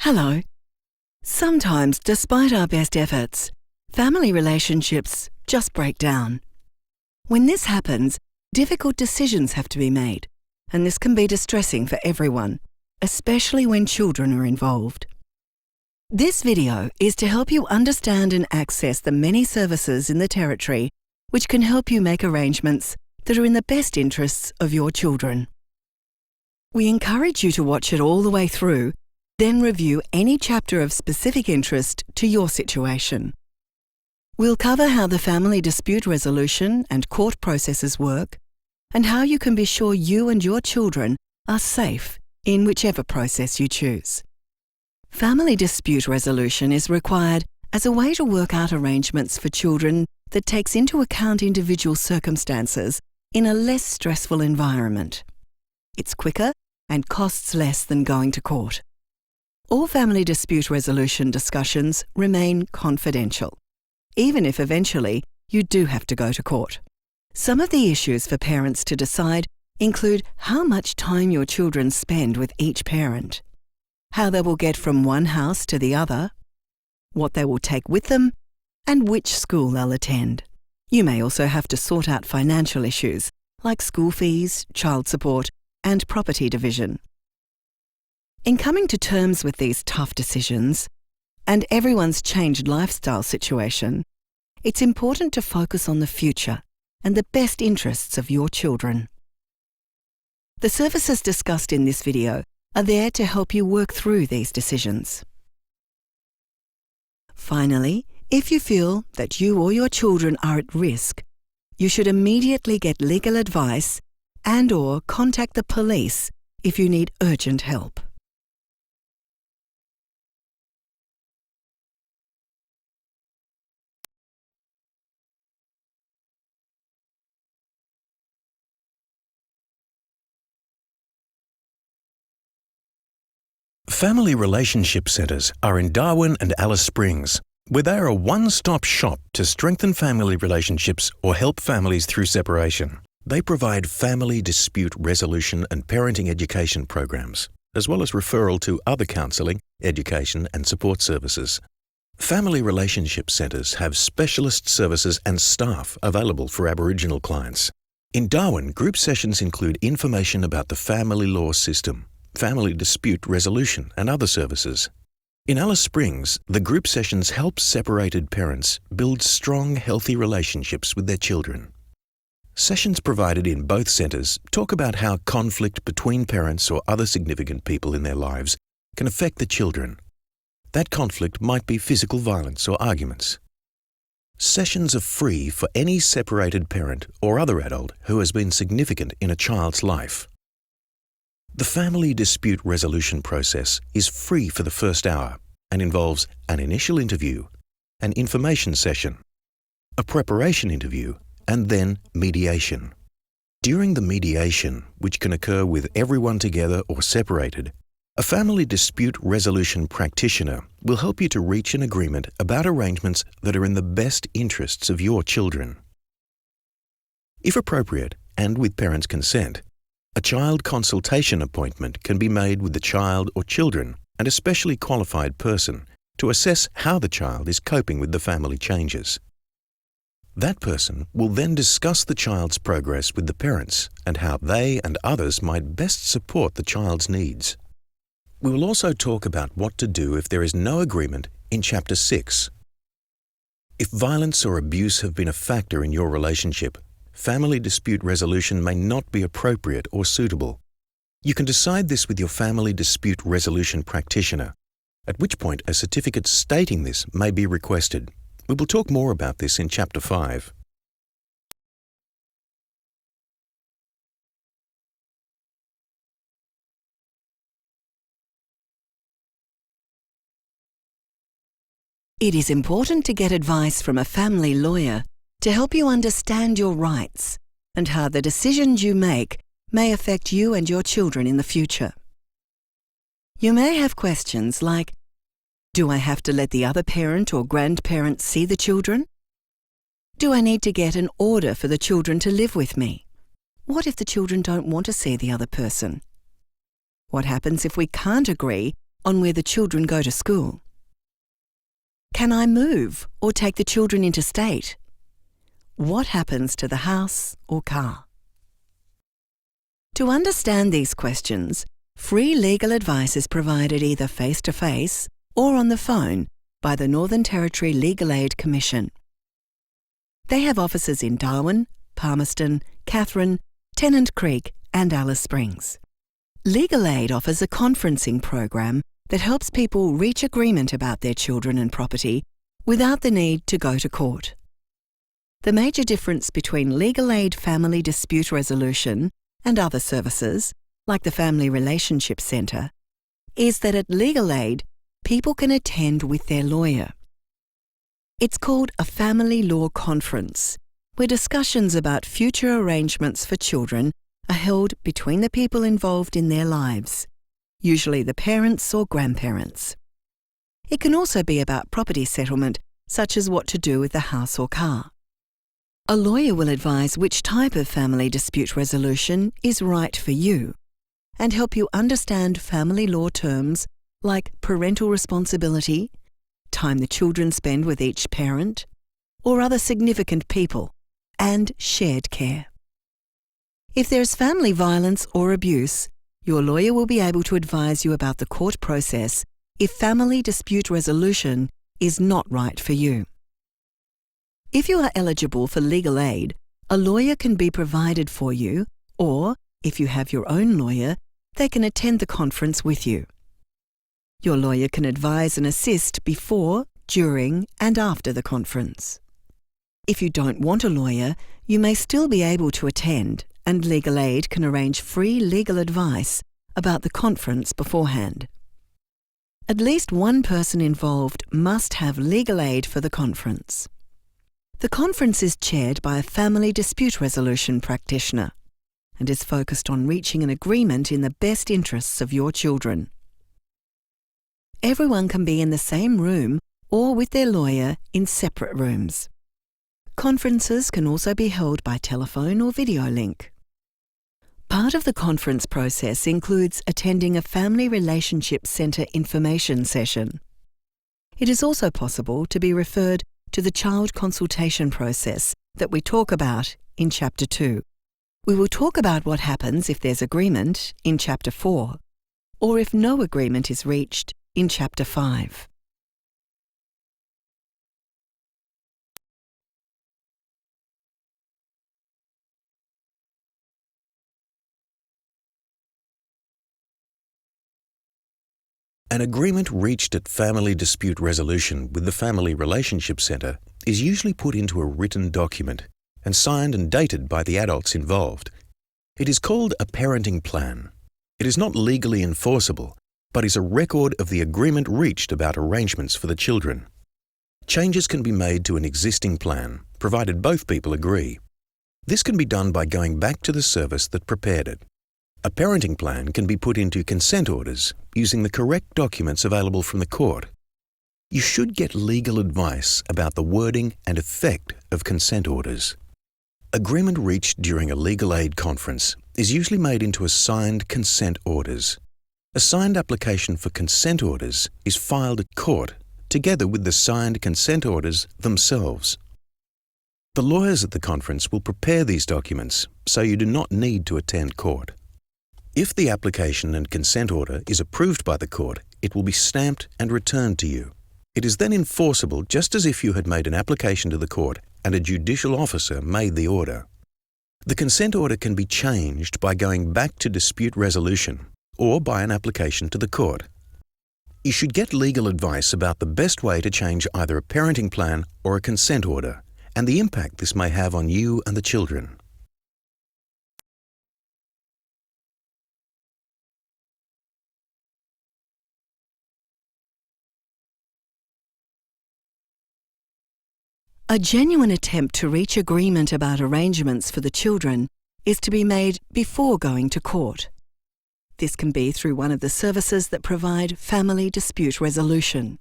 Hello. Sometimes, despite our best efforts, family relationships just break down. When this happens, difficult decisions have to be made, and this can be distressing for everyone, especially when children are involved. This video is to help you understand and access the many services in the Territory which can help you make arrangements that are in the best interests of your children. We encourage you to watch it all the way through, then review any chapter of specific interest to your situation. We'll cover how the family dispute resolution and court processes work, and how you can be sure you and your children are safe in whichever process you choose. Family dispute resolution is required as a way to work out arrangements for children that takes into account individual circumstances in a less stressful environment. It's quicker and costs less than going to court. All family dispute resolution discussions remain confidential, even if eventually you do have to go to court. Some of the issues for parents to decide include how much time your children spend with each parent, how they will get from one house to the other, what they will take with them, and which school they'll attend. You may also have to sort out financial issues like school fees, child support, and property division. In coming to terms with these tough decisions, and everyone's changed lifestyle situation, it's important to focus on the future and the best interests of your children. The services discussed in this video are there to help you work through these decisions. Finally, if you feel that you or your children are at risk, you should immediately get legal advice and/or contact the police if you need urgent help. Family Relationship Centres are in Darwin and Alice Springs, where they are a one-stop shop to strengthen family relationships or help families through separation. They provide family dispute resolution and parenting education programs, as well as referral to other counselling, education and support services. Family Relationship Centres have specialist services and staff available for Aboriginal clients. In Darwin, group sessions include information about the family law system, family dispute resolution and other services. In Alice Springs, the group sessions help separated parents build strong, healthy relationships with their children. Sessions provided in both centres talk about how conflict between parents or other significant people in their lives can affect the children. That conflict might be physical violence or arguments. Sessions are free for any separated parent or other adult who has been significant in a child's life. The family dispute resolution process is free for the first hour and involves an initial interview, an information session, a preparation interview, and then mediation. During the mediation, which can occur with everyone together or separated, a family dispute resolution practitioner will help you to reach an agreement about arrangements that are in the best interests of your children. If appropriate, and with parents' consent, a child consultation appointment can be made with the child or children and a specially qualified person to assess how the child is coping with the family changes. That person will then discuss the child's progress with the parents and how they and others might best support the child's needs. We will also talk about what to do if there is no agreement in Chapter 6. If violence or abuse have been a factor in your relationship, family dispute resolution may not be appropriate or suitable. You can decide this with your family dispute resolution practitioner, at which point a certificate stating this may be requested. We will talk more about this in Chapter 5. It is important to get advice from a family lawyer to help you understand your rights and how the decisions you make may affect you and your children in the future. You may have questions like, do I have to let the other parent or grandparent see the children? Do I need to get an order for the children to live with me? What if the children don't want to see the other person? What happens if we can't agree on where the children go to school? Can I move or take the children interstate? What happens to the house or car? To understand these questions, free legal advice is provided either face-to-face or on the phone by the Northern Territory Legal Aid Commission. They have offices in Darwin, Palmerston, Katherine, Tennant Creek and Alice Springs. Legal Aid offers a conferencing program that helps people reach agreement about their children and property without the need to go to court. The major difference between Legal Aid Family Dispute Resolution and other services, like the Family Relationship Centre, is that at Legal Aid, people can attend with their lawyer. It's called a family law conference, where discussions about future arrangements for children are held between the people involved in their lives, usually the parents or grandparents. It can also be about property settlement, such as what to do with the house or car. A lawyer will advise which type of family dispute resolution is right for you and help you understand family law terms like parental responsibility, time the children spend with each parent, or other significant people, and shared care. If there is family violence or abuse, your lawyer will be able to advise you about the court process if family dispute resolution is not right for you. If you are eligible for legal aid, a lawyer can be provided for you, or, if you have your own lawyer, they can attend the conference with you. Your lawyer can advise and assist before, during, and after the conference. If you don't want a lawyer, you may still be able to attend, and Legal Aid can arrange free legal advice about the conference beforehand. At least one person involved must have legal aid for the conference. The conference is chaired by a family dispute resolution practitioner and is focused on reaching an agreement in the best interests of your children. Everyone can be in the same room or with their lawyer in separate rooms. Conferences can also be held by telephone or video link. Part of the conference process includes attending a Family Relationship Centre information session. It is also possible to be referred to the child consultation process that we talk about in Chapter 2. We will talk about what happens if there's agreement in Chapter 4, or if no agreement is reached in Chapter 5. An agreement reached at Family Dispute Resolution with the Family Relationship Centre is usually put into a written document and signed and dated by the adults involved. It is called a parenting plan. It is not legally enforceable, but is a record of the agreement reached about arrangements for the children. Changes can be made to an existing plan, provided both people agree. This can be done by going back to the service that prepared it. A parenting plan can be put into consent orders using the correct documents available from the court. You should get legal advice about the wording and effect of consent orders. Agreement reached during a legal aid conference is usually made into a signed consent orders. A signed application for consent orders is filed at court together with the signed consent orders themselves. The lawyers at the conference will prepare these documents, so you do not need to attend court. If the application and consent order is approved by the court, it will be stamped and returned to you. It is then enforceable just as if you had made an application to the court and a judicial officer made the order. The consent order can be changed by going back to dispute resolution or by an application to the court. You should get legal advice about the best way to change either a parenting plan or a consent order and the impact this may have on you and the children. A genuine attempt to reach agreement about arrangements for the children is to be made before going to court. This can be through one of the services that provide family dispute resolution.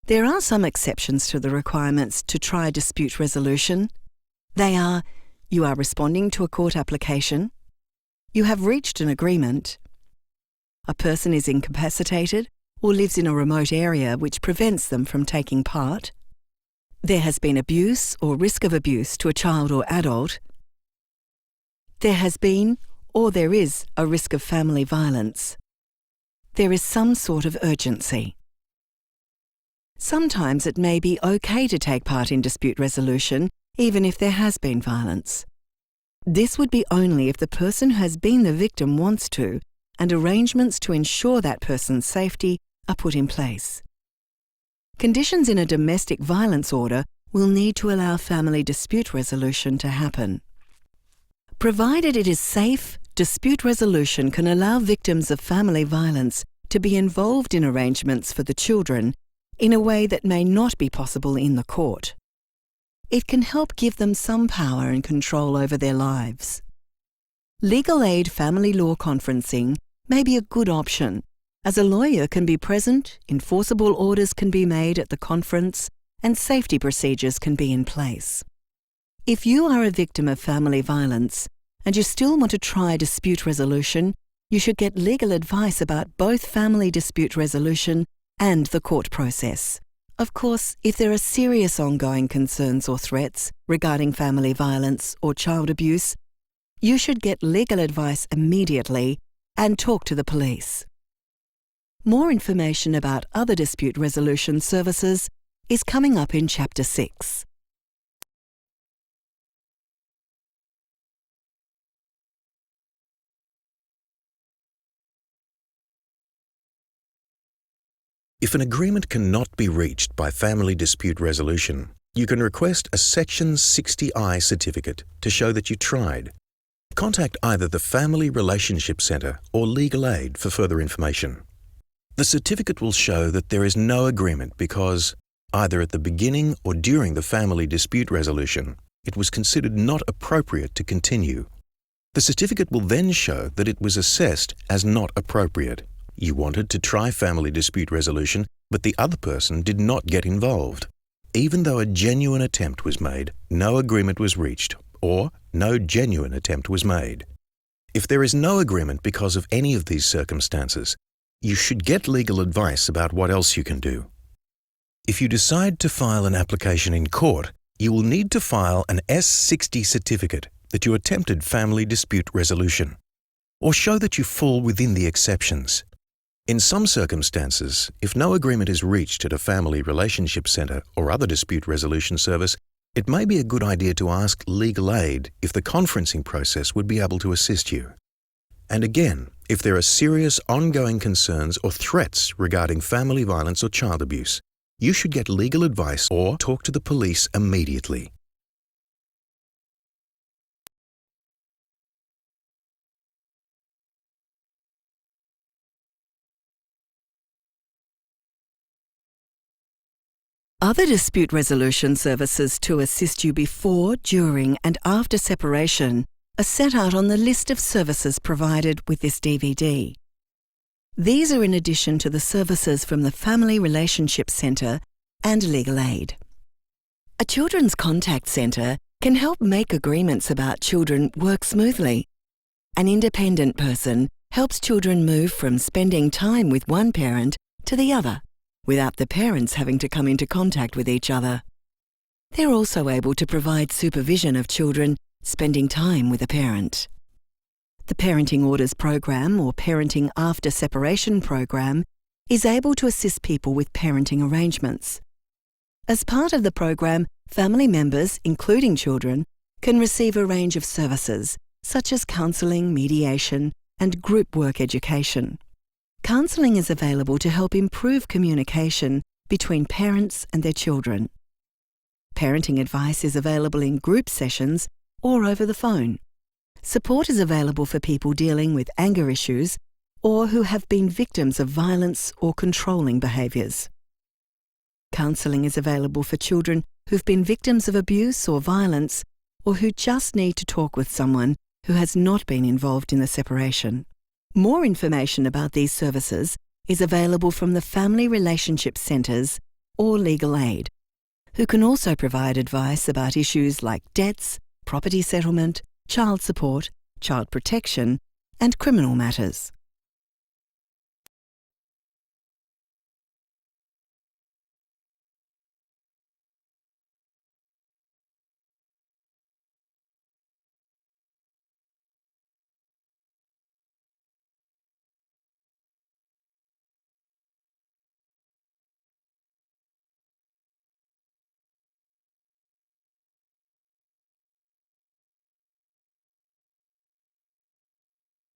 There are some exceptions to the requirements to try dispute resolution. They are: you are responding to a court application, you have reached an agreement, a person is incapacitated or lives in a remote area which prevents them from taking part, there has been abuse or risk of abuse to a child or adult, there has been or there is a risk of family violence, there is some sort of urgency. Sometimes it may be okay to take part in dispute resolution even if there has been violence. This would be only if the person who has been the victim wants to, and arrangements to ensure that person's safety are put in place. Conditions in a domestic violence order will need to allow family dispute resolution to happen. Provided it is safe, dispute resolution can allow victims of family violence to be involved in arrangements for the children in a way that may not be possible in the court. It can help give them some power and control over their lives. Legal aid family law conferencing may be a good option, as a lawyer can be present, enforceable orders can be made at the conference, and safety procedures can be in place. If you are a victim of family violence and you still want to try dispute resolution, you should get legal advice about both family dispute resolution and the court process. Of course, if there are serious ongoing concerns or threats regarding family violence or child abuse, you should get legal advice immediately and talk to the police. More information about other dispute resolution services is coming up in Chapter 6. If an agreement cannot be reached by family dispute resolution, you can request a Section 60I certificate to show that you tried. Contact either the Family Relationship Centre or Legal Aid for further information. The certificate will show that there is no agreement because, either at the beginning or during the family dispute resolution, it was considered not appropriate to continue. The certificate will then show that it was assessed as not appropriate. You wanted to try family dispute resolution, but the other person did not get involved. Even though a genuine attempt was made, no agreement was reached, or no genuine attempt was made. If there is no agreement because of any of these circumstances, you should get legal advice about what else you can do. If you decide to file an application in court, you will need to file an S60 certificate that you attempted family dispute resolution, or show that you fall within the exceptions. In some circumstances, if no agreement is reached at a family relationship centre or other dispute resolution service, it may be a good idea to ask legal aid if the conferencing process would be able to assist you. And again, if there are serious ongoing concerns or threats regarding family violence or child abuse, you should get legal advice or talk to the police immediately. Other dispute resolution services to assist you before, during and after separation are set out on the list of services provided with this DVD. These are in addition to the services from the Family Relationship Centre and Legal Aid. A Children's Contact Centre can help make agreements about children work smoothly. An independent person helps children move from spending time with one parent to the other, without the parents having to come into contact with each other. They're also able to provide supervision of children spending time with a parent. The Parenting Orders Program or Parenting After Separation Program is able to assist people with parenting arrangements. As part of the program, family members, including children, can receive a range of services such as counselling, mediation, and group work education. Counselling is available to help improve communication between parents and their children. Parenting advice is available in group sessions or over the phone. Support is available for people dealing with anger issues or who have been victims of violence or controlling behaviours. Counselling is available for children who've been victims of abuse or violence or who just need to talk with someone who has not been involved in the separation. More information about these services is available from the Family Relationship Centres or Legal Aid, who can also provide advice about issues like debts, property settlement, child support, child protection, and criminal matters.